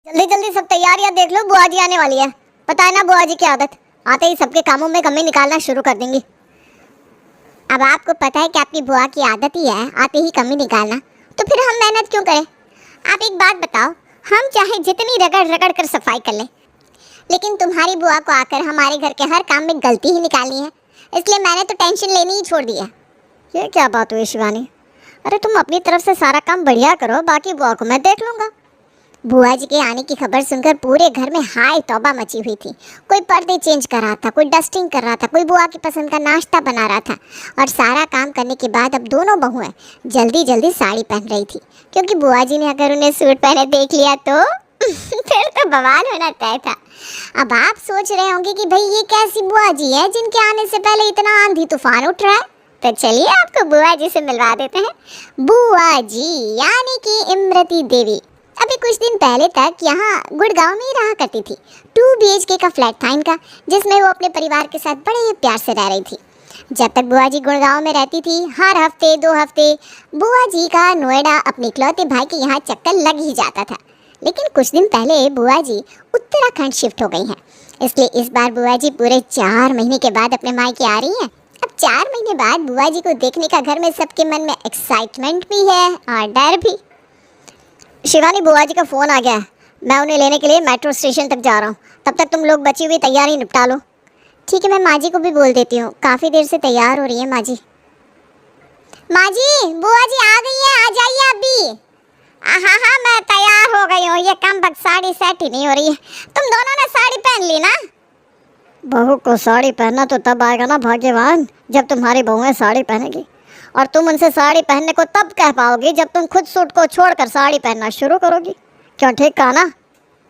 जल्दी जल्दी सब तैयारियां देख लो, बुआ जी आने वाली है। पता है ना बुआ जी की आदत, आते ही सबके कामों में कमी निकालना शुरू कर देंगी। अब आपको पता है कि आपकी बुआ की आदत ही है आते ही कमी निकालना, तो फिर हम मेहनत क्यों करें? आप एक बात बताओ, हम चाहे जितनी रगड़ रगड़ कर सफाई कर लें, लेकिन तुम्हारी बुआ को आकर हमारे घर के हर काम में गलती ही निकालनी है, इसलिए मैंने तो टेंशन लेनी ही छोड़ दी है। ये क्या बात हुई शिवानी? अरे तुम अपनी तरफ से सारा काम बढ़िया करो, बाकी बुआ को मैं देख लूँगा। बुआ जी के आने की खबर सुनकर पूरे घर में हाय तौबा मची हुई थी। कोई पर्दे चेंज कर रहा था, कोई डस्टिंग कर रहा था, कोई बुआ की पसंद का नाश्ता बना रहा था। और सारा काम करने के बाद अब दोनों बहुएं जल्दी जल्दी साड़ी पहन रही थी, क्योंकि बुआ जी ने अगर उन्हें सूट पहने देख लिया तो फिर तो बवाल होना तय था। अब आप सोच रहे होंगे कि भाई ये कैसी बुआ जी है जिनके आने से पहले इतना आंधी तूफान उठ रहा है। तो चलिए आपको बुआ जी से मिलवा देते हैं। बुआ जी यानी कि इमरती देवी अभी कुछ दिन पहले तक यहाँ गुड़गांव में ही रहा करती थी। 2 BHK का फ्लैट था इनका, जिसमें वो अपने परिवार के साथ बड़े प्यार से रह रही थी। जब तक बुआ जी गुड़गांव में रहती थी, हर हफ्ते 2 हफ्ते बुआ जी का नोएडा अपने इकलौते भाई के यहाँ चक्कर लग ही जाता था। लेकिन कुछ दिन पहले बुआ जी उत्तराखंड शिफ्ट हो गई हैं, इसलिए इस बार बुआ जी पूरे 4 महीने के बाद अपने मायके आ रही हैं। अब 4 महीने बाद बुआ जी को देखने का घर में सबके मन में एक्साइटमेंट भी है और डर भी। शिवानी, बुआ जी का फ़ोन आ गया है, मैं उन्हें लेने के लिए मेट्रो स्टेशन तक जा रहा हूँ। तब तक तुम लोग बची हुई तैयारी निपटा लो। ठीक है, मैं माँ जी को भी बोल देती हूँ, काफ़ी देर से तैयार हो रही है माँ जी। माँ जी, बुआ जी आ गई है, आ जाइए अभी। हाँ हाँ, मैं तैयार हो गई हूँ। ये कम बक साड़ी सेट ही नहीं हो रही है। तुम दोनों ने साड़ी पहन ली ना? बहू को साड़ी पहनना तो तब आएगा ना भाग्यवान, जब तुम्हारी बहुएं साड़ी पहनेगी। और तुम उनसे साड़ी पहनने को तब कह पाओगी जब तुम खुद सूट को छोड़कर साड़ी पहनना शुरू करोगी। क्यों, ठीक कहा ना?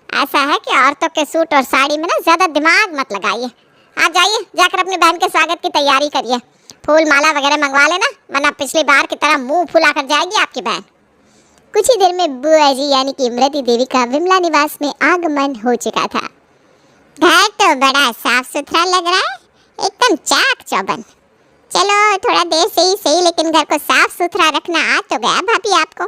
ऐसा है कि औरतों के सूट और साड़ी में ना ज़्यादा दिमाग मत लगाइए। आप जाइए, जाकर अपनी बहन के स्वागत की तैयारी करिए। फूल माला वगैरह मंगवा लेना, वरना पिछली बार की तरह मुंह फुला कर जाएगी आपकी बहन। कुछ ही देर में बुआ जी यानी कि इमरती देवी का विमला निवास में आगमन हो चुका था। घर तो बड़ा साफ सुथरा लग रहा है, एकदम चाक चौबंद। चलो थोड़ा देर से ही सही, लेकिन घर को साफ सुथरा रखना आ तो गया भाभी आपको।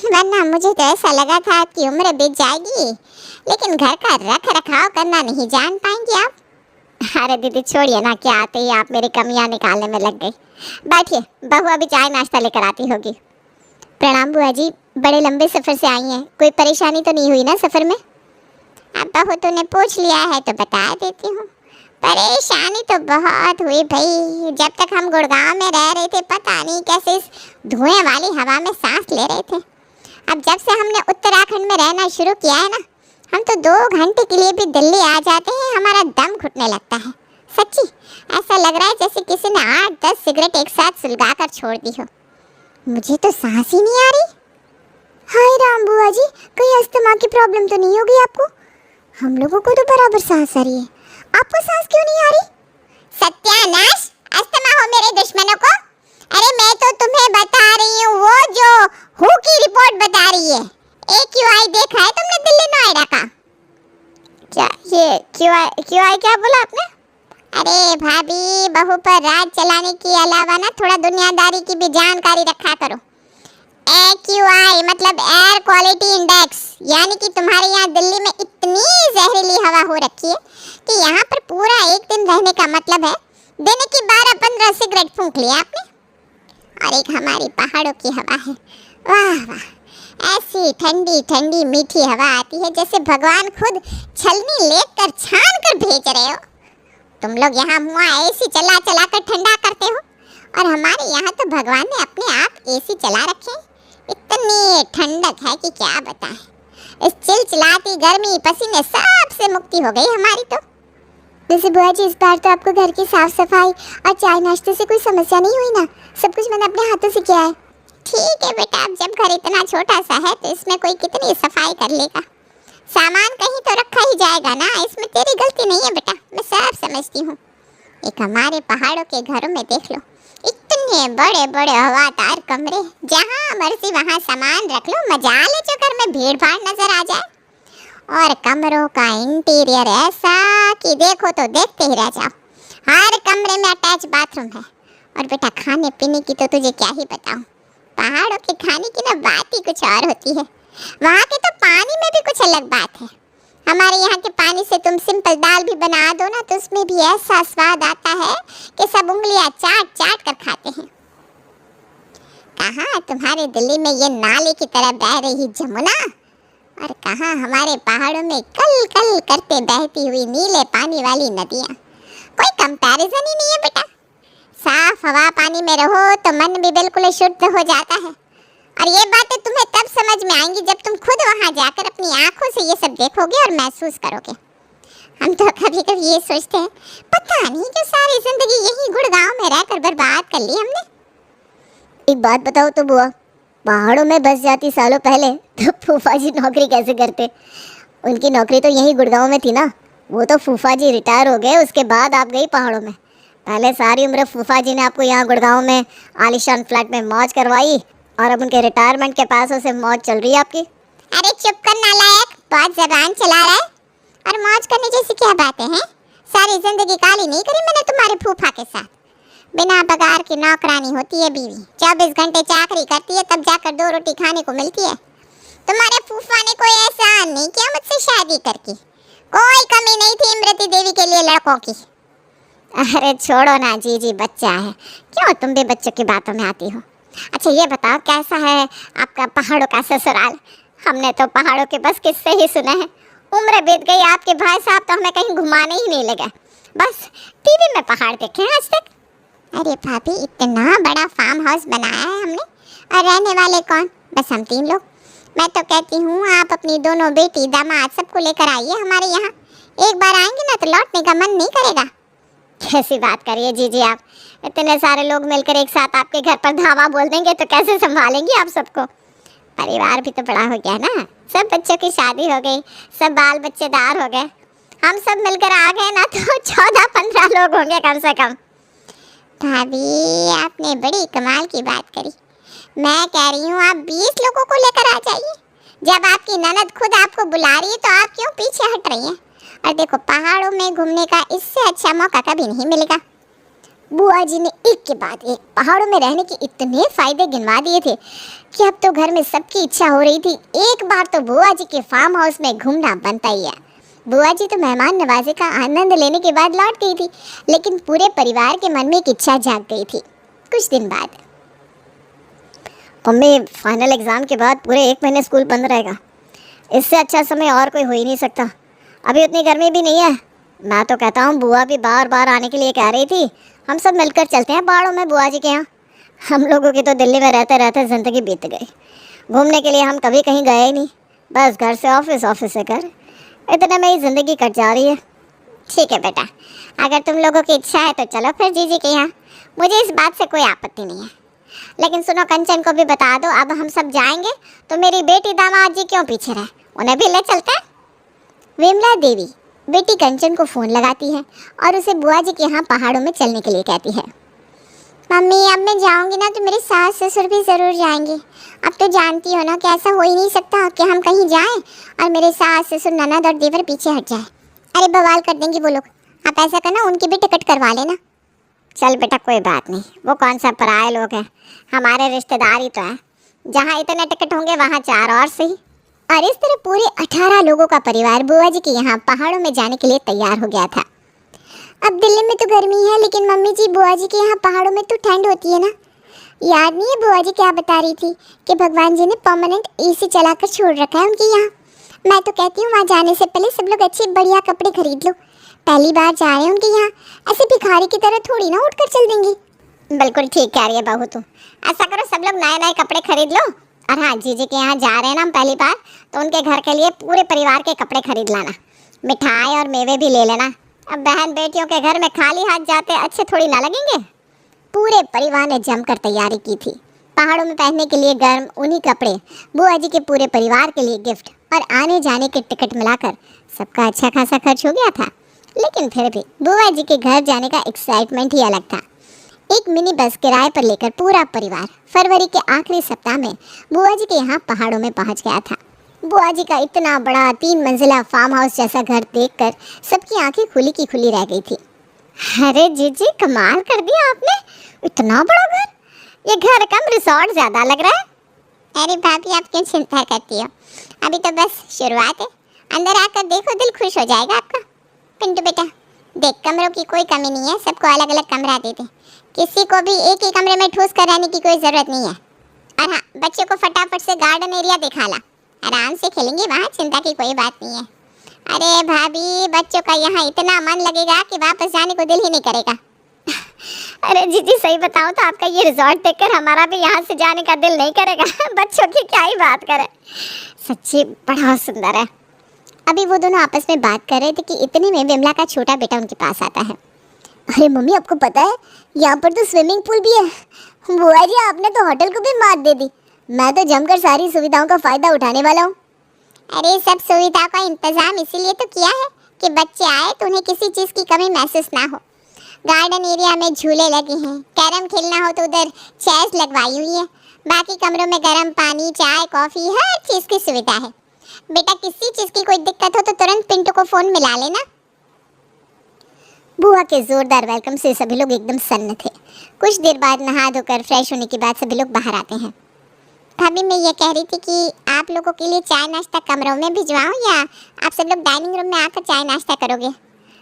वरना मुझे तो ऐसा लगा था कि उम्र बीत जाएगी, लेकिन घर का रख रखाव करना नहीं जान पाएंगी आप। अरे दीदी छोड़िए ना, क्या आते ही आप मेरी कमियां निकालने में लग गई। बैठिए, बहू अभी चाय नाश्ता लेकर आती होगी। प्रणाम बुआ जी, बड़े लंबे सफ़र से आई हैं, कोई परेशानी तो नहीं हुई ना सफ़र में? अब बहू तूने पूछ लिया है तो बता देती हूँ। परेशानी तो बहुत हुई भाई। जब तक हम गुड़गांव में रह रहे थे, पता नहीं कैसे इस धुएं वाली हवा में सांस ले रहे थे। अब जब से हमने उत्तराखंड में रहना शुरू किया है ना, हम तो 2 घंटे के लिए भी दिल्ली आ जाते हैं, हमारा दम घुटने लगता है। सच्ची ऐसा लग रहा है जैसे किसी ने 8-10 सिगरेट एक साथ सुलगा कर छोड़ दी हो। मुझे तो सांस ही नहीं आ रही। हाय राम बुआ जी, कोई अस्थमा की प्रॉब्लम तो नहीं होगी आपको? हम लोगों को तो बराबर सांस आ रही है, आपको सांस क्यों नहीं आ रही? सत्यानाश, अस्थमा हो मेरे दुश्मनों को। अरे मैं तो तुम्हें बता रही हूँ, वो जो हु की रिपोर्ट बता रही है। AQI देखा है तुमने दिल्ली नोएडा का? क्या ये QI क्या बोला आपने? अरे भाभी, बहू पर राज चलाने के अलावा ना थोड़ा दुनियादारी की भी जानकारी रखा करो। AQI मतलब एयर क्वालिटी इंडेक्स, यानी कि तुम्हारे यहाँ दिल्ली में इतनी जहरीली हवा हो रखी है कि यहाँ पर पूरा एक दिन रहने का मतलब है दिन की 12-15 सिगरेट फूंक लिया आपने। और एक हमारी पहाड़ों की हवा है, वाह वाह, ऐसी ठंडी ठंडी मीठी हवा आती है जैसे भगवान खुद छलनी लेकर छान कर भेज रहे हो। तुम लोग यहाँ मुआ AC चला चला कर ठंडा करते हो, और हमारे यहाँ तो भगवान ने अपने आप AC चला रखे। इतनी ठंडक है कि क्या बताएं। इस चिलचिलाती गर्मी पसीने सब से मुक्ति हो गई हमारी तो। वैसे बुआ जी, इस बार तो आपको घर की साफ सफाई और चाय नाश्ते से कोई समस्या नहीं हुई ना? सब कुछ मैंने अपने हाथों से किया है। ठीक है बेटा, अब जब घर इतना छोटा सा है तो इसमें कोई कितनी सफाई कर लेगा। सामान कहीं तो रखा ही जाएगा ना, इसमें तेरी गलती नहीं है बेटा, मैं सब समझती हूँ। एक हमारे पहाड़ों के घरों में देख लो, इतने बड़े बड़े हवादार कमरे, जहाँ मर्जी वहाँ सामान रख लो, मजा ले जो घर में भीड़ भाड़ नजर आ जाए। और कमरों का इंटीरियर ऐसा कि देखो तो देखते ही रह जाओ। हर कमरे में अटैच बाथरूम है। और बेटा खाने पीने की तो तुझे क्या ही बताऊं, पहाड़ों के खाने की ना बात ही कुछ और होती है। वहाँ के तो पानी में भी हमारे यहाँ के पानी से तुम सिंपल दाल भी बना दो ना तो उसमें भी ऐसा स्वाद आता है कि सब उंगलियां चाट चाट कर खाते हैं। कहाँ तुम्हारे दिल्ली में ये नाले की तरह बह रही जमुना, और कहाँ हमारे पहाड़ों में कल कल करते बहती हुई नीले पानी वाली नदियाँ। कोई कंपैरिजन ही नहीं है बेटा। साफ हवा पानी में रहो तो मन भी बिल्कुल शुद्ध हो जाता है, और ये बातें तुम्हें तब समझ में आएंगी जब तुम खुद वहां जाकर अपनी आंखों से ये सब देखोगे और महसूस करोगे। हम तो कभी कभी ये सोचते हैं पता नहीं क्यों सारी जिंदगी यही गुड़गांव में रहकर बर्बाद कर ली हमने। एक बात बताओ तो बुआ, पहाड़ों में बस जाती सालों पहले तो फूफा जी नौकरी कैसे करते? उनकी नौकरी तो यही गुड़गांव में थी ना। वो तो फूफा जी रिटायर हो गए, उसके बाद आप गई पहाड़ों में। पहले सारी उम्र फूफा जी ने आपको यहाँ गुड़गांव में आलीशान फ्लैट में मौज करवाई, और अब उनके रिटायरमेंट के पैसों से मौज चल रही है आपकी। अरे चुप कर नालायक, बहुत जबान चला रहा है। और मौज करने जैसी क्या बातें हैं? सारी जिंदगी काली नहीं करी मैंने तुम्हारे फूफा के साथ। बिना पगार की नौकरानी होती है बीवी, 24 घंटे चाकरी करती है, तब जाकर 2 रोटी खाने को मिलती है। तुम्हारे फूफा ने कोई एहसान नहीं किया मुझसे शादी करके। कोई कमी नहीं थी इमरती देवी के लिए लड़कों की। अरे छोड़ो ना जी, बच्चा है, क्यों तुम भी बच्चों की बातों में आती हो। अच्छा ये बताओ कैसा है आपका पहाड़ों का ससुराल? हमने तो पहाड़ों के बस किस्से ही सुने हैं। उम्र बीत गई, आपके भाई साहब तो हमें कहीं घुमाने ही नहीं लगे, बस टीवी में पहाड़ देखे हैं आज तक। अरे भाभी, इतना बड़ा फार्म हाउस बनाया है हमने, और रहने वाले कौन? बस हम 3 लोग। मैं तो कहती हूँ आप अपनी दोनों बेटी दामाद सबको लेकर आइए हमारे यहाँ। एक बार आएंगे ना तो लौटने का मन नहीं करेगा। कैसी बात करिए जी आप, इतने सारे लोग मिलकर एक साथ आपके घर पर धावा बोल देंगे तो कैसे संभालेंगी आप सबको? परिवार भी तो बड़ा हो गया ना, सब बच्चों की शादी हो गई, सब बाल बच्चेदार हो गए। हम सब मिलकर आ गए ना तो 14-15 लोग होंगे कम से कम। भाभी आपने बड़ी कमाल की बात करी। मैं कह रही हूँ आप 20 लोगों को लेकर आ जाइए। जब आपकी ननद खुद आपको बुला रही है तो आप क्यों पीछे हट रही हैं? और देखो, पहाड़ों में घूमने का इससे अच्छा मौका कभी नहीं मिलेगा। बुआ जी ने एक के बाद एक पहाड़ों में रहने के इतने फायदे गिनवा दिए थे कि अब तो घर में सबकी इच्छा हो रही थी एक बार तो बुआ जी के फार्म हाउस में घूमना बनता ही है। बुआ जी तो मेहमान नवाजे का आनंद लेने के बाद लौट गई थी, लेकिन पूरे परिवार के मन में एक इच्छा जाग गई थी। कुछ दिन बाद, मम्मी फाइनल एग्जाम के बाद पूरे 1 महीने स्कूल बंद रहेगा। इससे अच्छा समय और कोई हो ही नहीं सकता। अभी उतनी गर्मी भी नहीं है। मैं तो कहता हूँ बुआ भी बार बार आने के लिए कह रही थी, हम सब मिलकर चलते हैं पहाड़ों में बुआ जी के यहाँ। हम लोगों की तो दिल्ली में रहते रहते ज़िंदगी बीत गई। घूमने के लिए हम कभी कहीं गए ही नहीं, बस घर से ऑफिस, ऑफिस से घर, इतने में ही ज़िंदगी कट जा रही है। ठीक है बेटा, अगर तुम लोगों की इच्छा है तो चलो फिर जीजी के यहाँ, मुझे इस बात से कोई आपत्ति नहीं है। लेकिन सुनो, कंचन को भी बता दो अब हम सब जाएंगे तो मेरी बेटी दामाद जी क्यों पीछे रहे, उन्हें भी ले चलते हैं। विमला देवी बेटी कंचन को फ़ोन लगाती है और उसे बुआ जी के यहाँ पहाड़ों में चलने के लिए कहती है। मम्मी अब मैं जाऊँगी ना तो मेरे सास ससुर भी ज़रूर जाएंगे। अब तो जानती हो ना कि ऐसा हो ही नहीं सकता कि हम कहीं जाएं और मेरे सास ससुर ननद और देवर पीछे हट जाए। अरे बवाल कर देंगे वो लोग। आप ऐसा करना, उनकी भी टिकट करवा लेना। चल बेटा कोई बात नहीं, वो कौन सा पराए लोग हैं, हमारे रिश्तेदार ही तो हैं। जहाँ इतने टिकट होंगे वहाँ 4 और सही। और इस तरह पूरे 18 लोगों का परिवार बुआ जी के यहाँ पहाड़ों में जाने के लिए तैयार हो गया था। अब दिल्ली में तो गर्मी है, लेकिन मम्मी जी बुआ जी के यहाँ पहाड़ों में तो ठंड होती है ना। याद नहीं है बुआ जी क्या बता रही थी कि भगवान जी ने परमानेंट एसी चलाकर छोड़ रखा है उनके यहाँ। मैं तो कहती हूँ वहाँ जाने से पहले सब लोग अच्छे बढ़िया कपड़े खरीद लो। पहली बार जा रहे हैं उनके यहाँ, ऐसे भिखारी की तरह थोड़ी ना उठकर चल देंगी। बिल्कुल ठीक कह रही है बहू तू। ऐसा करो, सब लोग नए नए कपड़े खरीद लो। और हाँ, जीजी के यहाँ जा रहे हैं ना हम पहली बार, तो उनके घर के लिए पूरे परिवार के कपड़े खरीद लाना, मिठाई और मेवे भी ले लेना। अब बहन बेटियों के घर में खाली हाथ जाते अच्छे थोड़ी ना लगेंगे। पूरे परिवार ने जमकर तैयारी की थी। पहाड़ों में पहनने के लिए गर्म ऊनी कपड़े, बुआ जी के पूरे परिवार के लिए गिफ्ट और आने जाने के टिकट मिलाकर सबका अच्छा खासा खर्च हो गया था। लेकिन फिर भी बुआ जी के घर जाने का एक्साइटमेंट ही अलग था। एक मिनी बस किराए पर लेकर पूरा परिवार फरवरी के आखिरी सप्ताह में बुआ जी के यहाँ पहाड़ों में पहुँच गया था। बुआ जी का इतना बड़ा 3 मंजिला फार्म हाउस जैसा घर देखकर सबकी आंखें खुली की खुली रह गई थी। अरे जीजी कमाल कर दिया आपने, इतना बड़ा घर, ये घर कम रिसोर्ट ज़्यादा लग रहा है। अरे भाभी आप क्यों चिंता करती हो, अभी तो बस शुरुआत है। अंदर आकर देखो, दिल खुश हो जाएगा आपका। पिंटू बेटा देख, कमरों की कोई कमी नहीं है, सबको अलग अलग कमरा दे दे। किसी को भी एक ही कमरे में ठूस कर रहने की कोई जरूरत नहीं है। और हाँ, बच्चों को फटाफट से गार्डन एरिया दिखा ला, आराम से खेलेंगे वहाँ, चिंता की कोई बात नहीं है। अरे भाभी, बच्चों का यहाँ इतना मन लगेगा कि वापस जाने को दिल ही नहीं करेगा। अरे जी सही बताऊँ तो आपका ये रिजॉर्ट देखकर हमारा भी यहाँ से जाने का दिल नहीं करेगा। बच्चों की क्या ही बात करें, सच्ची बड़ा सुंदर है। अभी वो दोनों आपस में बात कर रहे थे कि इतने में विमला का छोटा बेटा उनके पास आता है। अरे मम्मी, आपको पता है यहाँ पर तो स्विमिंग पूल भी है। बुआ जी, आपने तो होटल को भी मात दे दी। मैं तो जमकर सारी सुविधाओं का फायदा उठाने वाला हूँ। अरे सब सुविधाओं का इंतजाम इसीलिए तो किया है कि बच्चे आए तो उन्हें किसी चीज़ की कमी महसूस ना हो। गार्डन एरिया में झूले लगे हैं, कैरम खेलना हो तो उधर चेयर्स लगवाई हुई है। बाकी कमरों में गर्म पानी, चाय, कॉफ़ी, हर चीज़ की सुविधा है। बेटा किसी चीज़ की कोई दिक्कत हो तो तुरंत पिंटू को फ़ोन मिला लेना। बुआ के जोरदार वेलकम से सभी लोग एकदम सन्न थे। कुछ देर बाद नहा धोकर फ्रेश होने के बाद सभी लोग बाहर आते हैं। भाभी, मैं ये कह रही थी कि आप लोगों के लिए चाय नाश्ता कमरों में भिजवाऊं या आप सब लोग डाइनिंग रूम में आकर चाय नाश्ता करोगे?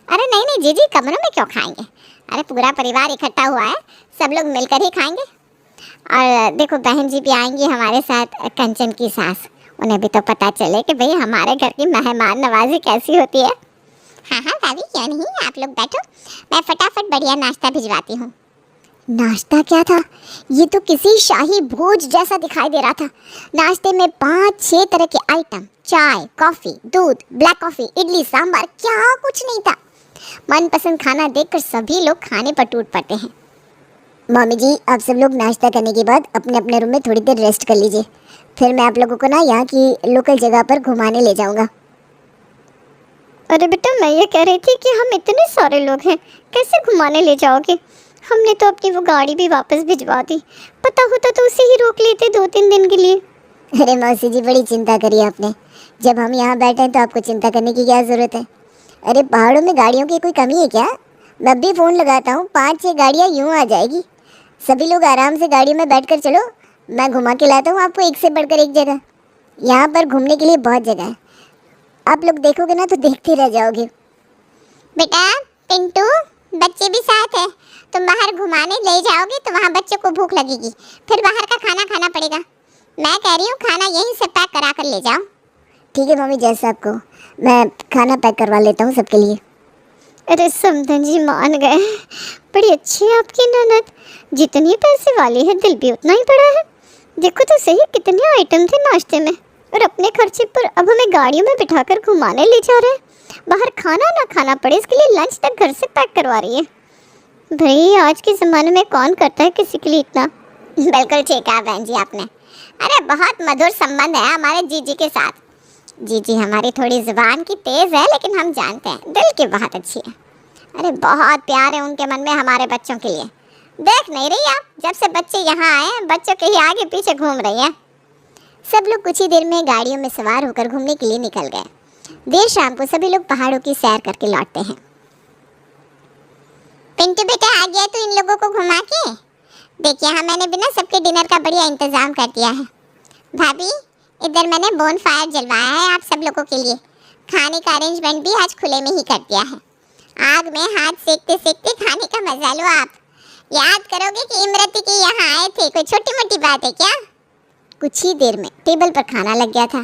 अरे नहीं जी, कमरों में क्यों खाएंगे? अरे पूरा परिवार इकट्ठा हुआ है, सब लोग मिलकर ही खाएंगे। और देखो, बहन जी भी आएंगी हमारे साथ, कंचन की सास, उन्हें भी तो पता चले कि भाई हमारे घर की मेहमान नवाजी कैसी होती है। हाँ भाभी, क्यों नहीं, आप लोग बैठो, मैं फटाफट बढ़िया नाश्ता भिजवाती हूँ। नाश्ता क्या था? ये तो किसी शाही भोज जैसा दिखाई दे रहा था। नाश्ते में 5-6 तरह के आइटम, चाय, कॉफ़ी, दूध, ब्लैक कॉफ़ी, इडली, सांभर, क्या कुछ नहीं था। मनपसंद खाना देखकर सभी लोग खाने पर टूट पड़ते हैं। मम्मी जी, आप सब लोग नाश्ता करने के बाद अपने अपने रूम में थोड़ी देर रेस्ट कर लीजिए, फिर मैं आप लोगों को ना यहाँ की लोकल जगह पर घुमाने ले जाऊँगा। अरे बेटा, मैं ये कह रही थी कि हम इतने सारे लोग हैं, कैसे घुमाने ले जाओगे? हमने तो अपनी वो गाड़ी भी वापस भिजवा दी, पता होता तो उसे ही रोक लेते 2-3 दिन के लिए। अरे मौसी जी, बड़ी चिंता करी आपने। जब हम यहाँ बैठे हैं तो आपको चिंता करने की क्या ज़रूरत है? अरे पहाड़ों में गाड़ियों की कोई कमी है क्या? मैं भी फ़ोन लगाता हूँ, 5-6 गाड़ियाँ यूँ आ जाएगी। सभी लोग आराम से गाड़ी में बैठ कर चलो, मैं घुमा के लाता हूँ आपको एक से बढ़कर एक जगह। यहाँ पर घूमने के लिए बहुत जगह है, आप लोग देखोगे ना तो देखते रह जाओगे। बेटा पिंटू, बच्चे भी साथ है, तुम बाहर घुमाने ले जाओगे तो वहाँ बच्चों को भूख लगेगी, फिर बाहर का खाना खाना पड़ेगा। मैं कह रही हूँ खाना यहीं से पैक करा कर ले जाओ। ठीक है मम्मी, जैसा आपको, मैं खाना पैक करवा लेता हूँ सबके लिए। अरे समधन जी मान गए, बड़ी अच्छी है आपकी ननद, जितनी पैसे वाली है दिल भी उतना ही बड़ा है। देखो तो सही कितने आइटम थे नाश्ते में, और अपने खर्चे पर अब हमें गाड़ियों में बिठाकर घुमाने ले जा रहे हैं। बाहर खाना ना खाना पड़े इसके लिए लंच तक घर से पैक करवा रही है। भाई आज के ज़माने में कौन करता है किसी के लिए इतना। बिल्कुल ठीक है बहन जी आपने। अरे बहुत मधुर संबंध है हमारे जीजी के साथ। जीजी हमारी थोड़ी ज़ुबान की तेज़ है, लेकिन हम जानते हैं दिल की बहुत अच्छी है। अरे बहुत प्यार है उनके मन में हमारे बच्चों के लिए। देख नहीं रही आप, जब से बच्चे यहाँ आए हैं बच्चों के ही आगे पीछे घूम रही हैं। सब लोग कुछ ही देर में गाड़ियों में सवार होकर घूमने के लिए निकल गए। देर शाम को सभी लोग पहाड़ों की सैर करके लौटते हैं। पिंटू बेटा आ गया तो इन लोगों को घुमा के देखिए, हाँ मैंने भी ना सबके डिनर का बढ़िया इंतजाम कर दिया है। भाभी इधर मैंने बोन फायर जलवाया है आप सब लोगों के लिए। खाने का अरेंजमेंट भी आज खुले में ही कर दिया है। आग में हाथ सेकते सेकते खाने का मजा लो आप। याद करोगे कि इमरती के यहाँ आए थे, कोई छोटी मोटी बात है क्या? कुछ ही देर में टेबल पर खाना लग गया था।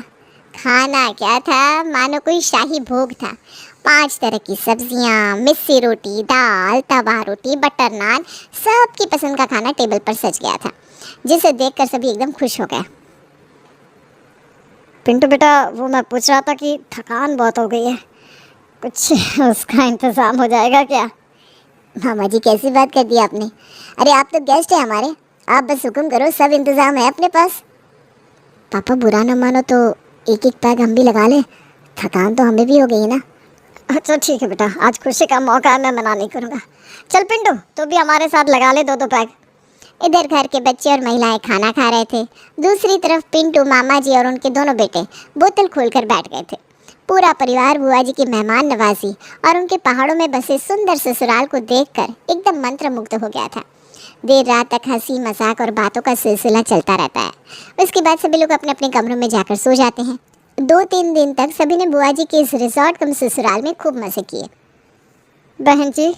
खाना क्या था, मानो कोई शाही भोग था। 5 तरह की सब्जियां, मिस्सी रोटी, दाल, तवा रोटी, बटर नान, सबकी पसंद का खाना टेबल पर सज गया था, जिसे देखकर सभी एकदम खुश हो गए। पिंटू बेटा, वो मैं पूछ रहा था कि थकान बहुत हो गई है, कुछ उसका इंतज़ाम हो जाएगा क्या? मामा जी कैसी बात कर दी आपने। अरे आप तो गेस्ट हैं हमारे, आप बस हुक्म करो, सब इंतज़ाम है अपने पास। पापा बुरा ना मानो तो एक पैग हम भी लगा लें, थकान तो हमें भी हो गई है ना। अच्छा ठीक है बेटा, आज खुशी का मौका है, मैं मना नहीं करूँगा। चल पिंटू, तो भी हमारे साथ लगा ले 2-2 पैग। इधर घर के बच्चे और महिलाएं खाना खा रहे थे, दूसरी तरफ पिंटू, मामा जी और उनके दोनों बेटे बोतल खोलकर बैठ गए थे। पूरा परिवार बुआ जी की मेहमान नवाजी और उनके पहाड़ों में बसे सुंदर ससुराल को देखकर एकदम मंत्रमुग्ध हो गया था। देर रात तक हंसी मजाक और बातों का सिलसिला चलता रहता है। उसके बाद सभी लोग अपने अपने कमरों में जाकर सो जाते हैं। 2-3 दिन तक सभी ने बुआ जी के इस रिजॉर्ट कम ससुराल में खूब मज़े किए। बहन जी,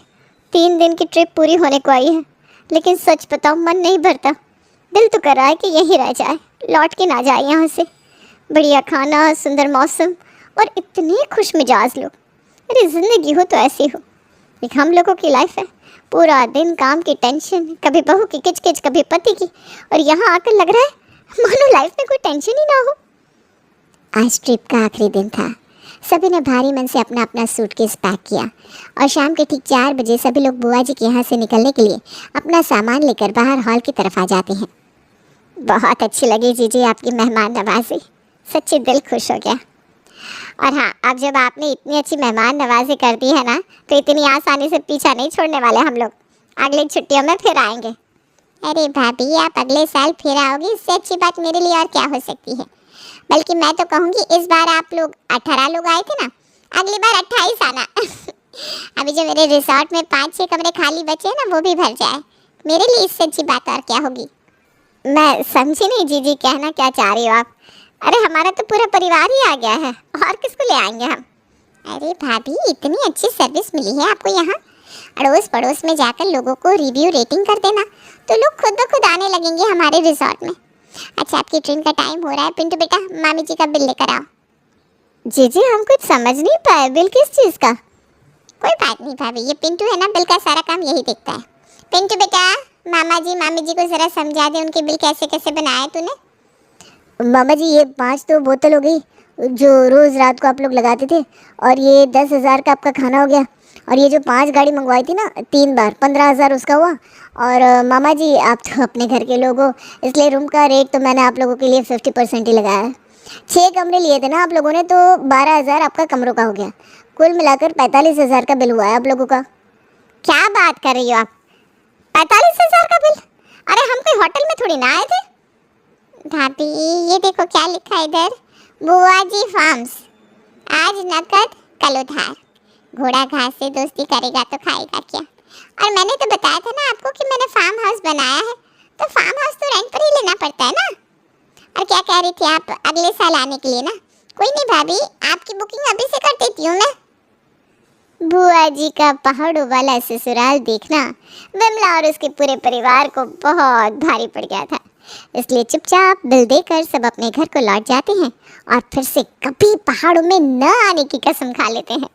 3 दिन की ट्रिप पूरी होने को आई है, लेकिन सच बताओ मन नहीं भरता। दिल तो कर रहा है कि यहीं रह जाए, लौट के ना जाए यहाँ से। बढ़िया खाना, सुंदर मौसम और इतने खुश मिजाज लोग। अरे ज़िंदगी हो तो ऐसी हो। एक हम लोगों की लाइफ है, पूरा दिन काम की टेंशन, कभी बहू की किचकिच, कभी पति की, और यहाँ आकर लग रहा है मानो लाइफ में कोई टेंशन ही ना हो। आज ट्रिप का आखिरी दिन था। सभी ने भारी मन से अपना अपना सूटकेस पैक किया और शाम के ठीक 4 बजे सभी लोग बुआ जी के यहाँ से निकलने के लिए अपना सामान लेकर बाहर हॉल की तरफ आ जाते हैं। बहुत अच्छी लगी जीजी आपकी मेहमान नवाजी, सच्ची दिल खुश हो गया। और हाँ, अब जब आपने इतनी अच्छी मेहमान नवाजी कर दी है ना, तो इतनी आसानी से पीछा नहीं छोड़ने वाले हम लोग। अगली छुट्टियों में फिर आएंगे। अरे भाभी, आप अगले साल फिर आओगी, इससे अच्छी बात मेरे लिए और क्या हो सकती है। बल्कि मैं तो कहूँगी इस बार आप लोग 18 लोग आए थे ना, अगली बार 28 आना। अभी जो मेरे रिसोर्ट में 5-6 कमरे खाली बचे हैं ना, वो भी भर जाए। मेरे लिए इससे अच्छी बात और क्या होगी। मैं समझी नहीं जीजी, कहना क्या चाह रही हो आप। अरे हमारा तो पूरा परिवार ही आ गया है, और किसको ले आएंगे हम। अरे भाभी, इतनी अच्छी सर्विस मिली है आपको यहाँ, अड़ोस पड़ोस में जाकर लोगों को रिव्यू रेटिंग कर देना, तो लोग खुद ब खुद आने लगेंगे हमारे रिसोर्ट में। अच्छा, आपकी ट्रेन का टाइम हो रहा है, पिंटू बेटा मामी जी का बिल लेकर आओ। जीजी, हम कुछ समझ नहीं पाए, बिल किस चीज़ का। कोई बात नहीं भाभी, ये पिंटू है ना, बिल का सारा काम यही देखता है। पिंटू बेटा, मामा जी मामी जी को ज़रा समझा दे, उनके बिल कैसे कैसे बनाया तूने। मामा जी, ये 5 तो बोतल हो गई जो रोज़ रात को आप लोग लगाते थे, और ये 10,000 का आपका खाना हो गया, और ये जो 5 गाड़ी मंगवाई थी ना 3 बार, 15,000 उसका हुआ। और मामा जी, आप तो अपने घर के लोग हो, इसलिए रूम का रेट तो मैंने आप लोगों के लिए 50% ही लगाया है। 6 कमरे लिए थे ना आप लोगों ने, तो 12,000 आपका कमरों का हो गया। कुल मिलाकर 45,000 का बिल हुआ है आप लोगों का। क्या बात कर रही हो आप, 45,000 का बिल? अरे हम कोई होटल में थोड़ी ना आए थे। भाभी, ये देखो क्या लिखा है इधर, बुआ जी फार्म्स, आज नकद कल उधार। घोड़ा घास से दोस्ती करेगा तो खाएगा क्या। और मैंने तो बताया था ना आपको कि मैंने फार्म हाउस बनाया है, तो फार्म हाउस तो रेंट पर ही लेना पड़ता है ना। और क्या कह रही थी आप, अगले साल आने के लिए ना? कोई नहीं भाभी, आपकी बुकिंग अभी से कर देती हूँ मैं। बुआ जी का पहाड़ों वाला ससुराल देखना विमला और उसके पूरे परिवार को बहुत भारी पड़ गया था, इसलिए चुपचाप बिल देकर सब अपने घर को लौट जाते हैं और फिर से कभी पहाड़ों में न आने की कसम खा लेते हैं।